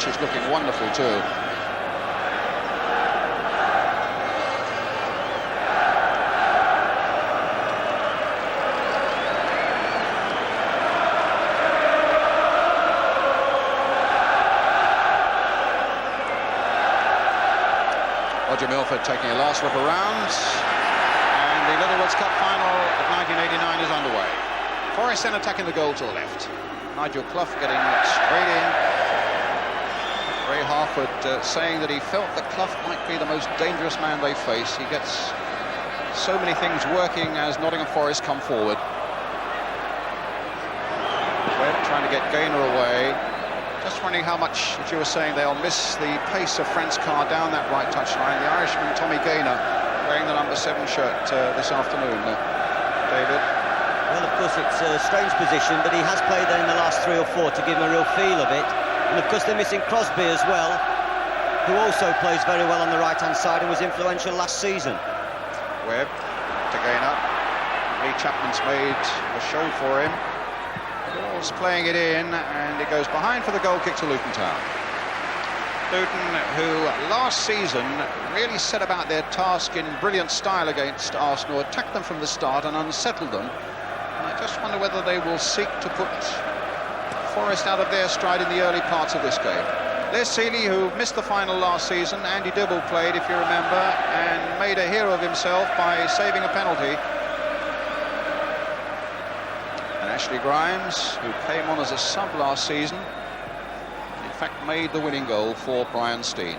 pitch is looking wonderful too. Roger Milford taking a last look around, and the Littlewoods Cup final of 1989 is underway. Forest then attacking the goal to the left. Nigel Clough getting straight in. Ray Harford saying that he felt that Clough might be the most dangerous man they face. He gets so many things working as Nottingham Forest come forward. Webb trying to get Gaynor away. Just wondering how much, as you were saying, they'll miss the pace of Franz Carr down that right touchline. The Irishman, Tommy Gaynor, wearing the number 7 shirt this afternoon. David? Well, of course, it's a strange position, but he has played there in the last 3 or 4 to give him a real feel of it. And, of course, they're missing Crosby as well, who also plays very well on the right-hand side and was influential last season. Webb to Gaynor. Lee Chapman's made a show for him. Ball's playing it in, and it goes behind for the goal kick to Luton Town. Luton, who last season really set about their task in brilliant style against Arsenal, attacked them from the start and unsettled them. And I just wonder whether they will seek to put Forest out of their stride in the early parts of this game. Les Seeley, who missed the final last season, Andy Dibble played, if you remember, and made a hero of himself by saving a penalty. Ashley Grimes, who came on as a sub last season, in fact made the winning goal for Brian Steen.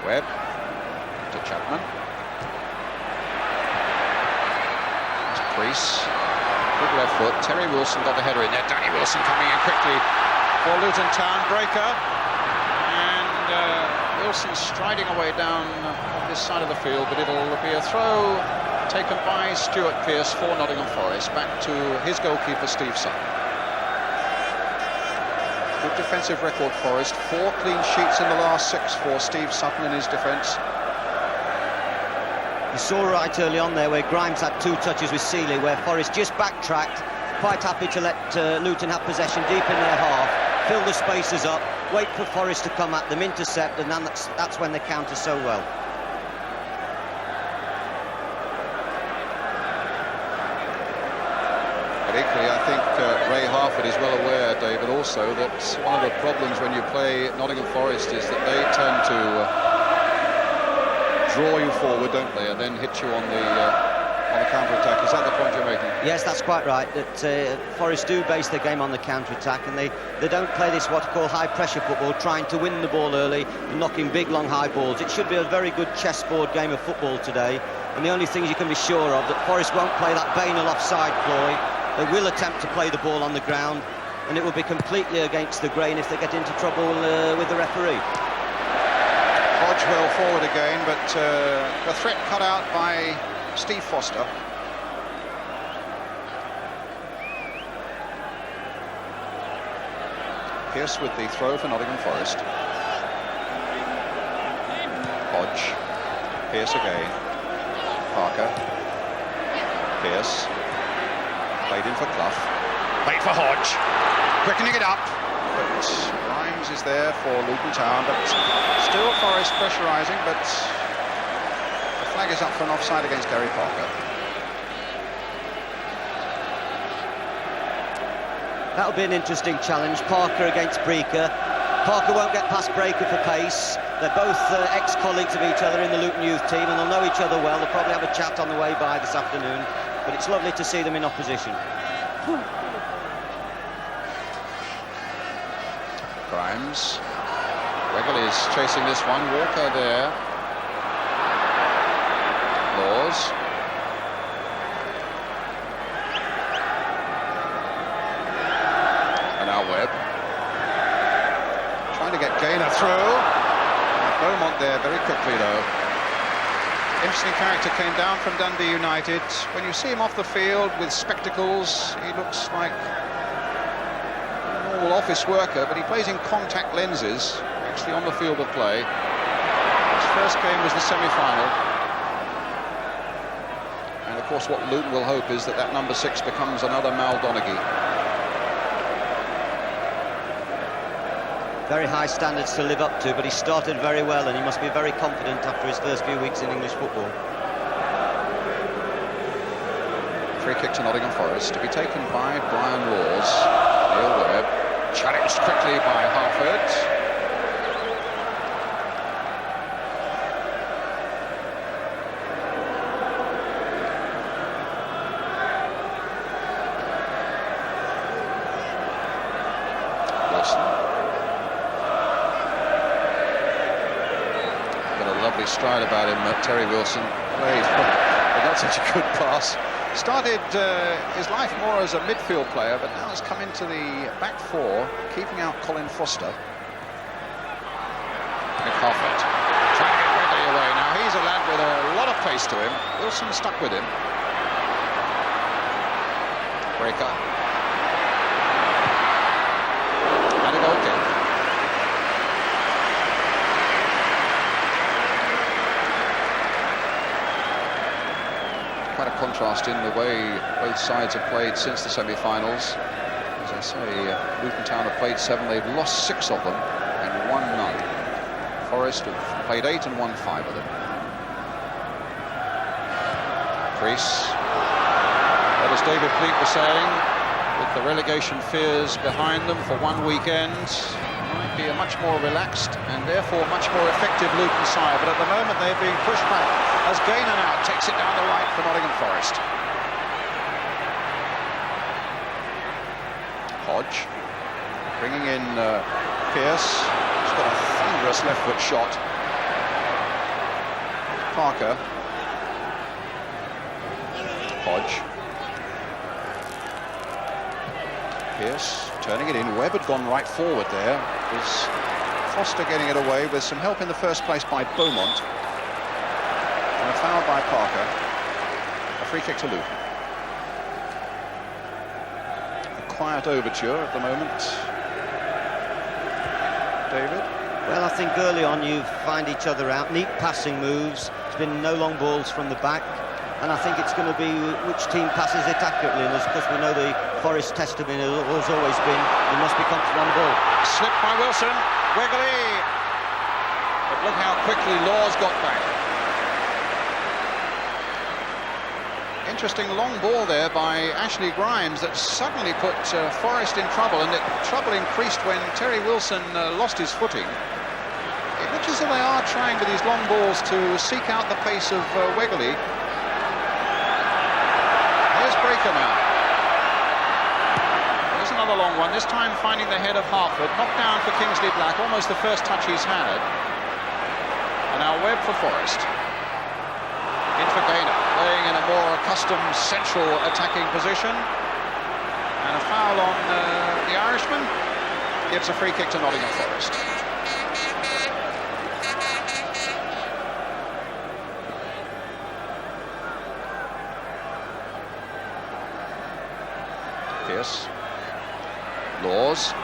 Webb to Chapman. It's Priest, good left foot. Terry Wilson got the header in there. Danny Wilson coming in quickly for Luton Town. Breaker, and Wilson striding away down this side of the field, but it'll be a throw taken by Stuart Pearce for Nottingham Forest, back to his goalkeeper Steve Sutton. Good defensive record, Forest. 4 clean sheets in the last 6 for Steve Sutton in his defence. You saw right early on there where Grimes had 2 touches with Seeley, where Forest just backtracked, quite happy to let Luton have possession deep in their half, fill the spaces up, wait for Forest to come at them, intercept, and then that's when they counter so well. But equally, I think Ray Harford is well aware, David, also that one of the problems when you play Nottingham Forest is that they tend to draw you forward, don't they, and then hit you on the counter-attack. Is that the point you're making? Yes, that's quite right. That Forest do base their game on the counter-attack, and they don't play this what I call high-pressure football, trying to win the ball early and knocking big, long, high balls. It should be a very good chessboard game of football today, and the only things you can be sure of, that Forest won't play that banal offside ploy. They will attempt to play the ball on the ground, and it will be completely against the grain if they get into trouble with the referee. Hodge well forward again, but the threat cut out by Steve Foster. Pearce with the throw for Nottingham Forest. Hodge. Pearce again. Parker. Pearce. Played in for Clough. Played for Hodge. Quickening it up. But Grimes is there for Luton Town, but still Forest pressurising, but the flag is up for an offside against Gary Parker. That'll be an interesting challenge. Parker against Breaker. Parker won't get past Breaker for pace. They're both ex-colleagues of each other in the Luton youth team, and they'll know each other well. They'll probably have a chat on the way by this afternoon, but it's lovely to see them in opposition. Grimes. Wegley is chasing this one. Walker there. Laws. And now Webb. Trying to get Gaynor through. Beaumont there very quickly though. Interesting character came down from Dundee United. When you see him off the field with spectacles, he looks like a normal office worker, but he plays in contact lenses, actually on the field of play. His first game was the semi-final. And of course, what Luton will hope is that that number 6 becomes another Donaghy. Very high standards to live up to, but he started very well, and he must be very confident after his first few weeks in English football. Free kick to Nottingham Forest to be taken by Brian Laws. Neil Webb, challenged quickly by Harford. Stride about him, Terry Wilson. Well, not such a good pass. Started his life more as a midfield player, but now has come into the back four, keeping out Colin Foster. Nick Harford trying to get Webley away. Now he's a lad with a lot of pace to him. Wilson stuck with him. Breaker. And a goal kick. Quite a contrast in the way both sides have played since the semi-finals. As I say, Luton Town have played 7, they've lost 6 of them and won none. Forest have played 8 and won 5 of them. Crease. But as David Fleet was saying, with the relegation fears behind them for one weekend, might be a much more relaxed and therefore much more effective Luton side, but at the moment they're being pushed back as Gaynor now takes it down the right for Nottingham Forest. Hodge bringing in Pearce. He's got a thunderous left foot shot. Parker. Hodge. Pearce turning it in. Webb had gone right forward there. It was Foster getting it away with some help in the first place by Beaumont. And a foul by Parker. A free kick to Luton. A quiet overture at the moment. David? Well, I think early on you find each other out. Neat passing moves. There's been no long balls from the back. And I think it's going to be which team passes it accurately. And of course, we know the Forest test has always been you must be confident on the ball. Slipped by Wilson. Wegley. But look how quickly Laws got back. Interesting long ball there by Ashley Grimes that suddenly put Forest in trouble, and the trouble increased when Terry Wilson lost his footing. It looks as though they are trying with these long balls to seek out the pace of Wegley. Here's Breaker now. There's another long one, this time finding the head of Harford. Knocked down for Kingsley Black, almost the first touch he's had. And now Webb for Forest. In for Gaynor, playing in a more accustomed central attacking position. And a foul on the Irishman. Gives a free kick to Nottingham Forest. Pearce. Laws.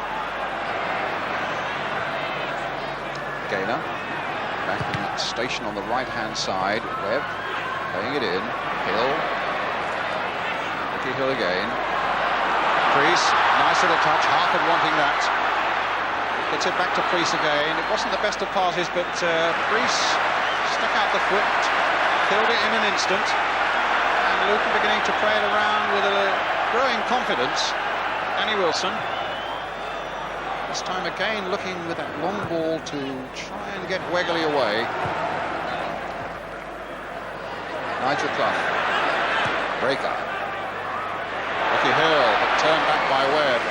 Gaynor. Back in that station on the right-hand side. Webb. Playing it in. Hill. Ricky Hill again. Priest. Nice little touch. Harford wanting that. Gets it back to Priest again. It wasn't the best of passes, but Priest stuck out the foot. Killed it in an instant. And Luton beginning to play it around with a growing confidence. Danny Wilson. This time again looking with that long ball to try and get Wegley away. Nigel Clough. Breaker. Ricky Hill, but turned back by Webb.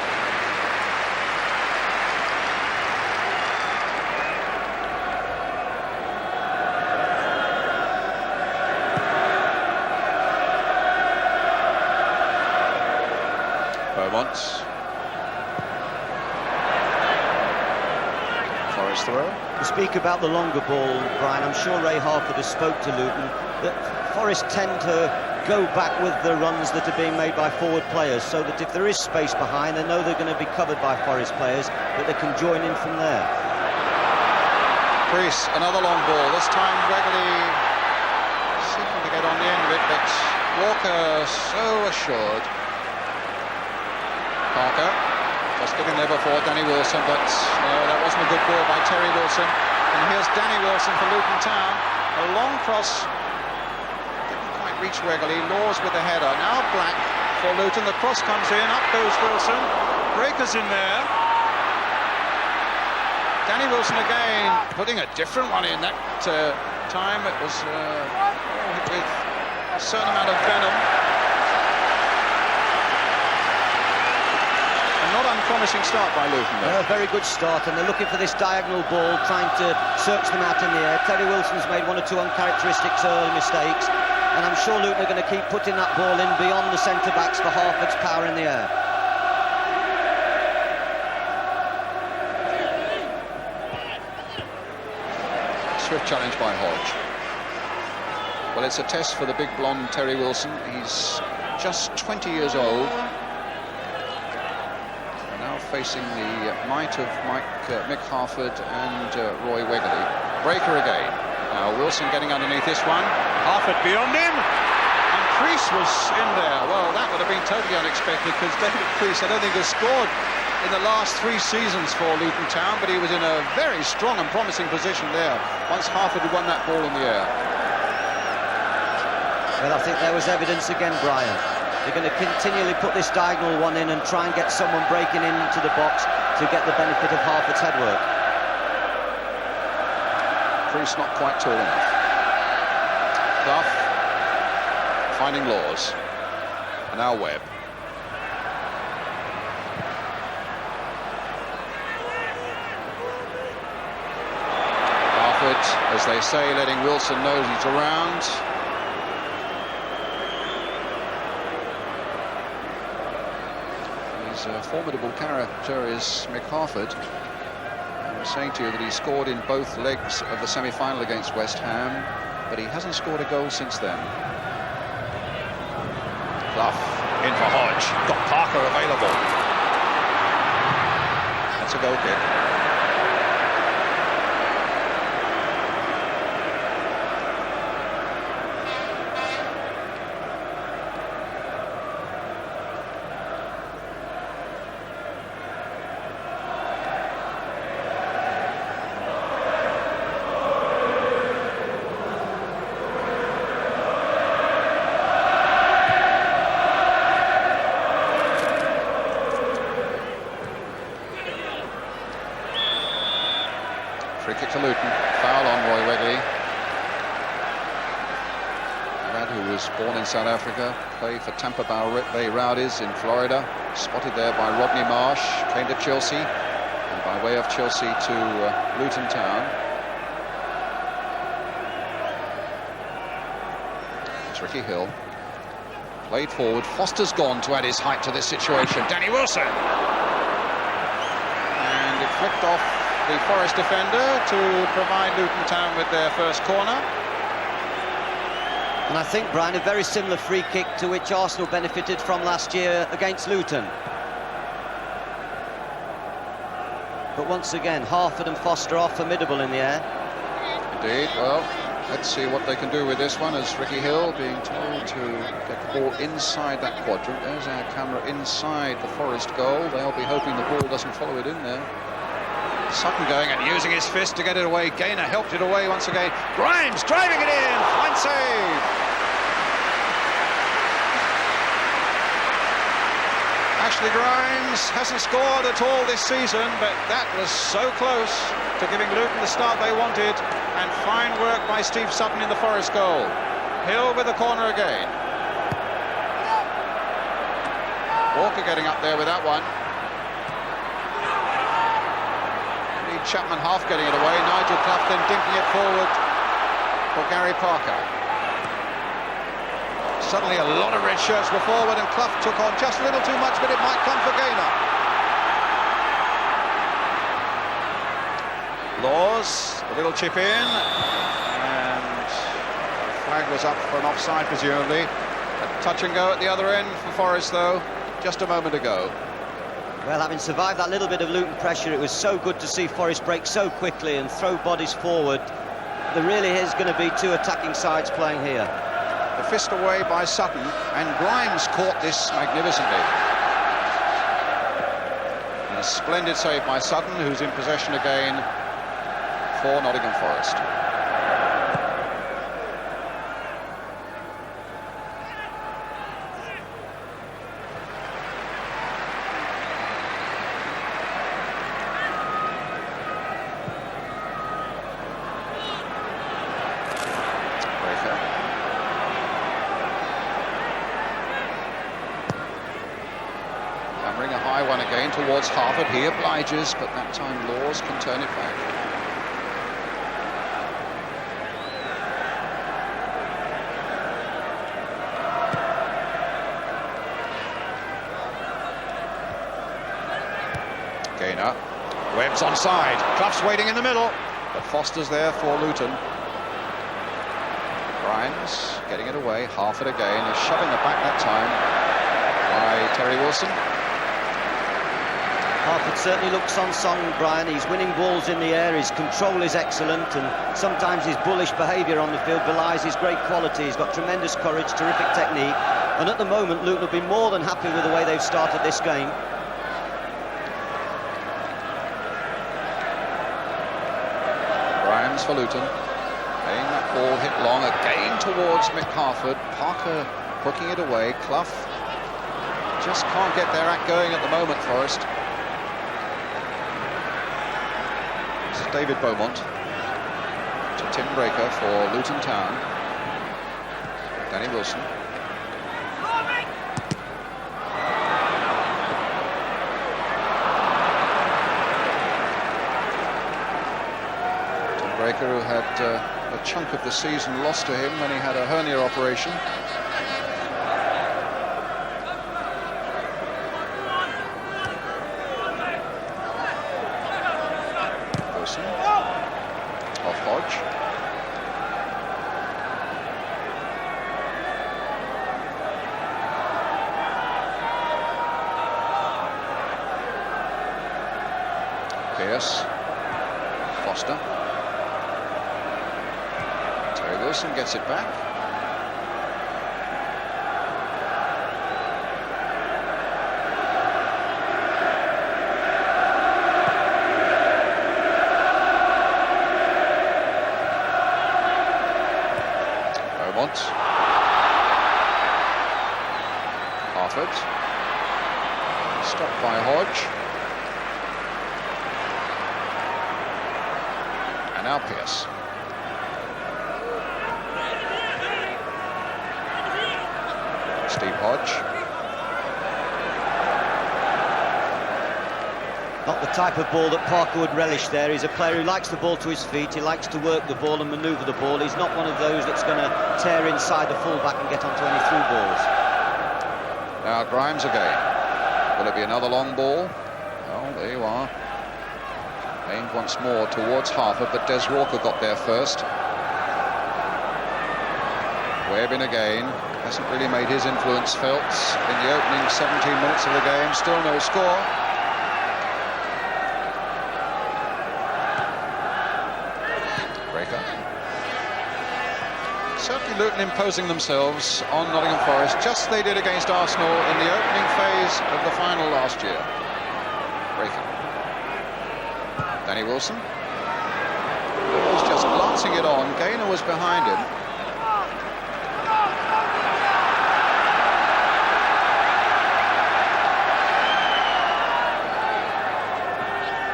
Beaumont. Forest throw. To speak about the longer ball, Brian, I'm sure Ray Harford has spoke to Luton that Forest tend to go back with the runs that are being made by forward players, so that if there is space behind, they know they're going to be covered by Forest players, but they can join in from there. Priest, another long ball. This time Wegley seeking to get on the end of it, but Walker so assured. Parker just getting there before Danny Wilson, but no, that wasn't a good ball by Terry Wilson. And here's Danny Wilson for Luton Town. A long cross, didn't quite reach Wegley. Laws with the header. Now Black for Luton. The cross comes in, up goes Wilson. Breakers in there. Danny Wilson again, putting a different one in that time. It was with a certain amount of venom. A not unpromising start by Luton. A very good start, and they're looking for this diagonal ball, trying to search them out in the air. Terry Wilson's made one or two uncharacteristic early mistakes, and I'm sure Luton are going to keep putting that ball in beyond the centre-backs for Harford's power in the air. Swift challenge by Hodge. Well, it's a test for the big blonde Terry Wilson. He's just 20 years old. And now facing the might of Mick Harford and Roy Wegley. Breaker again. Now Wilson getting underneath this one. Harford beyond him. And Crease was in there. Well, that would have been totally unexpected, because David Crease, I don't think, has scored in the last 3 seasons for Luton Town, but he was in a very strong and promising position there once Harford had won that ball in the air. Well, I think there was evidence again, Brian. They're going to continually put this diagonal one in and try and get someone breaking into the box to get the benefit of Harford's headwork. Crease not quite tall enough. Duff finding Laws. And now Webb. As they say, letting Wilson know he's around. He's a formidable character, is Mick Harford. I was saying to you that he scored in both legs of the semi-final against West Ham, but he hasn't scored a goal since then. Clough in for Hodge. Got Parker available. That's a goal kick. Free kick to Luton. Foul on Roy Wegley. A lad who was born in South Africa, played for Tampa Bay Rowdies in Florida, spotted there by Rodney Marsh, came to Chelsea, and by way of Chelsea to Luton Town. It's Ricky Hill. Played forward. Foster's gone to add his height to this situation. Danny Wilson. And it flicked off the Forest defender to provide Luton Town with their first corner. And I think, Brian, a very similar free kick to which Arsenal benefited from last year against Luton. But once again, Harford and Foster are formidable in the air. Indeed. Well, let's see what they can do with this one, as Ricky Hill being told to get the ball inside that quadrant. There's our camera inside the Forest goal. They'll be hoping the ball doesn't follow it in there. Sutton going and using his fist to get it away. Gaynor helped it away once again. Grimes driving it in. Fine save. Ashley Grimes hasn't scored at all this season, but that was so close to giving Luton the start they wanted. And fine work by Steve Sutton in the Forest goal. Hill with the corner again. Walker getting up there with that one. Chapman half getting it away. Nigel Clough then dinking it forward for Gary Parker. Suddenly a lot of red shirts were forward, and Clough took on just a little too much, but it might come for Gaynor. Laws, a little chip in, and the flag was up for an offside presumably. A touch and go at the other end for Forest though, just a moment ago. Well, having survived that little bit of Luton pressure, it was so good to see Forest break so quickly and throw bodies forward. There really is going to be two attacking sides playing here. The fist away by Sutton, and Grimes caught this magnificently. And a splendid save by Sutton, who's in possession again for Nottingham Forest. A high one again towards Harvard. He obliges, but that time Laws can turn it back. Gainer. Webb's onside. Clough's waiting in the middle, but Foster's there for Luton. Grimes getting it away. Harvard again is shoving it back that time by Terry Wilson. Harford certainly looks on song, Brian. He's winning balls in the air, his control is excellent, and sometimes his bullish behaviour on the field belies his great quality. He's got tremendous courage, terrific technique, and at the moment Luton will be more than happy with the way they've started this game. Grimes for Luton, playing that ball hit long again towards McHarford. Parker hooking it away. Clough just can't get their act going at the moment, Forest. David Beaumont to Tim Breaker for Luton Town. Danny Wilson. Tim Breaker, who had a chunk of the season lost to him when he had a hernia operation. Foster. Terry Wilson gets it back. Beaumont. Harford. Stopped by Hodge. Now Pearce. Steve Hodge. Not the type of ball that Parker would relish there. He's a player who likes the ball to his feet. He likes to work the ball and manoeuvre the ball. He's not one of those that's going to tear inside the fullback and get onto any through balls. Now Grimes again. Will it be another long ball? Well, there you are. Aimed once more towards Harvard, but Des Walker got there first. Webb in again. Hasn't really made his influence felt in the opening 17 minutes of the game. Still no score. Breaker. Certainly Luton imposing themselves on Nottingham Forest, just as they did against Arsenal in the opening phase of the final last year. Breaker. Danny Wilson. He was just glancing it on. Gainer was behind him.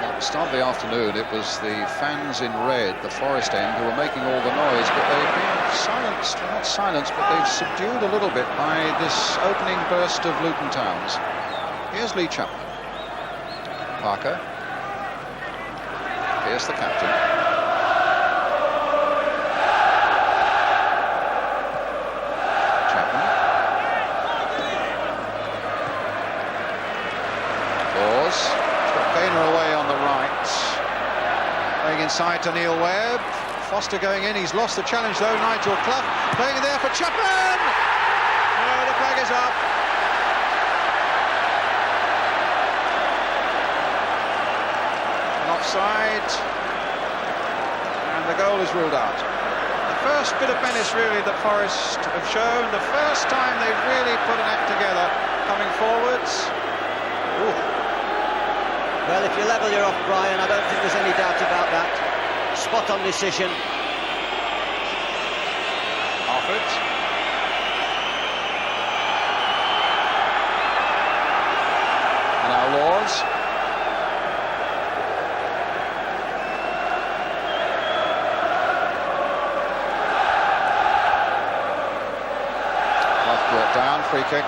At the start of the afternoon, it was the fans in red, the Forest end, who were making all the noise, but they've been silenced, not silenced, but they've subdued a little bit by this opening burst of Luton Town's. Here's Lee Chapman. Parker. Here's the captain. Chapman. Laws. Got Gainer away on the right. Playing inside to Neil Webb. Foster going in. He's lost the challenge though. Nigel Clough playing there for Chapman. No, the flag is up. Offside, and the goal is ruled out. The first bit of menace, really, that Forest have shown. The first time they've really put an act together coming forwards. Ooh. Well, if you level, you're off, Brian. I don't think there's any doubt about that. Spot-on decision. Offord. And now Laws. Brought down, free kick.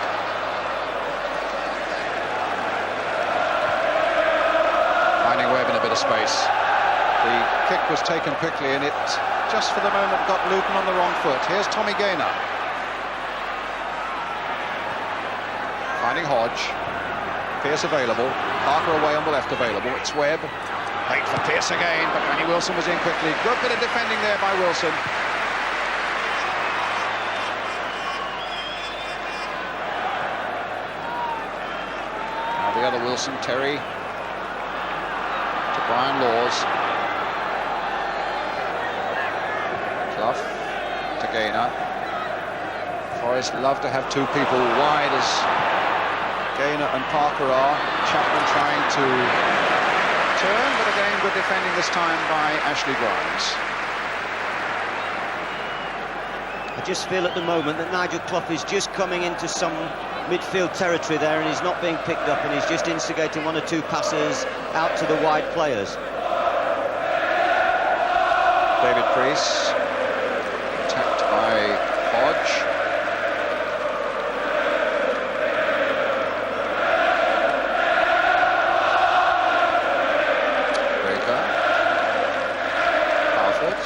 Finding Webb in a bit of space. The kick was taken quickly and it just for the moment got Luton on the wrong foot. Here's Tommy Gaynor. Finding Hodge. Pearce available. Parker away on the left available. It's Webb. Late for Pearce again, but Danny Wilson was in quickly. Good bit of defending there by Wilson. The other Wilson, Terry to Brian Laws. Clough to Gaynor. Forest love to have two people wide as Gaynor and Parker are. Chapman trying to turn, but again good defending this time by Ashley Grimes. I just feel at the moment that Nigel Clough is just coming into some midfield territory there and he's not being picked up and he's just instigating one or two passes out to the wide players. David Priest attacked by Hodge. Baker. Halford.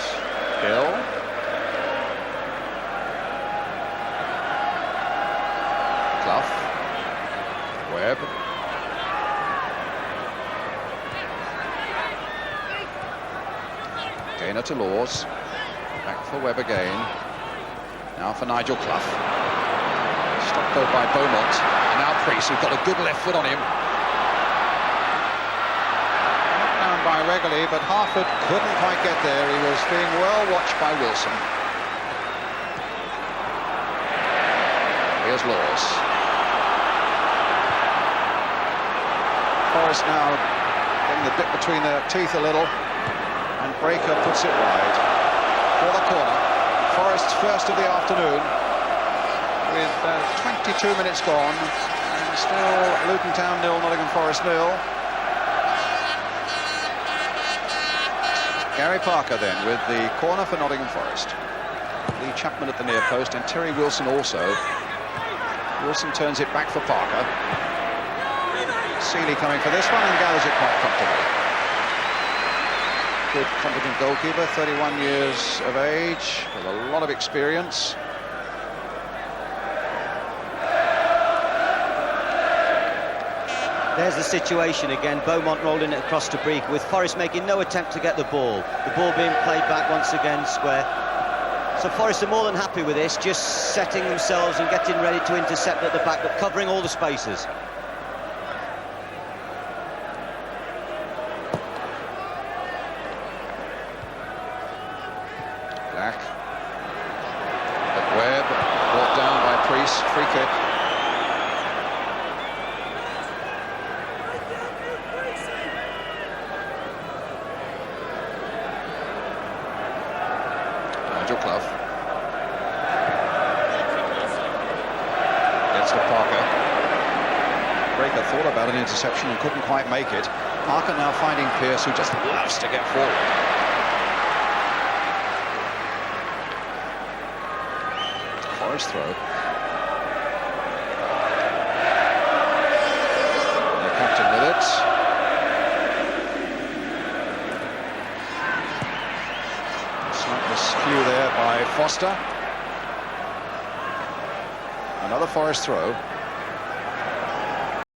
Hill. Clough. Webb. Gaynor to Laws. Back for Webb again. Now for Nigel Clough. Stopped though by Beaumont. And now Priest, who's got a good left foot on him. Knocked down by Regularly, but Harford couldn't quite get there. He was being well watched by Wilson. Here's Laws. Forest now getting the bit between their teeth a little, and Breaker puts it wide for the corner. Forest's first of the afternoon, with 22 minutes gone, and still Luton Town 0, Nottingham Forest 0. Gary Parker then with the corner for Nottingham Forest. Lee Chapman at the near post, and Terry Wilson also. Wilson turns it back for Parker. Seeley coming for this one and gathers it quite comfortably. Good, competent goalkeeper, 31 years of age, with a lot of experience. There's the situation again. Beaumont rolling it across to Breaker, with Forest making no attempt to get the ball. The ball being played back once again square. So Forest are more than happy with this, just setting themselves and getting ready to intercept at the back, but covering all the spaces. Black. But Webb brought down by Priest, free kick. Nigel Clough. Gets to Parker. Breaker thought about an interception and couldn't quite make it. Parker now finding Pearce, who just loves to get forward. Forest throw. And the captain with it. Slight miscue there by Foster. Another Forest throw.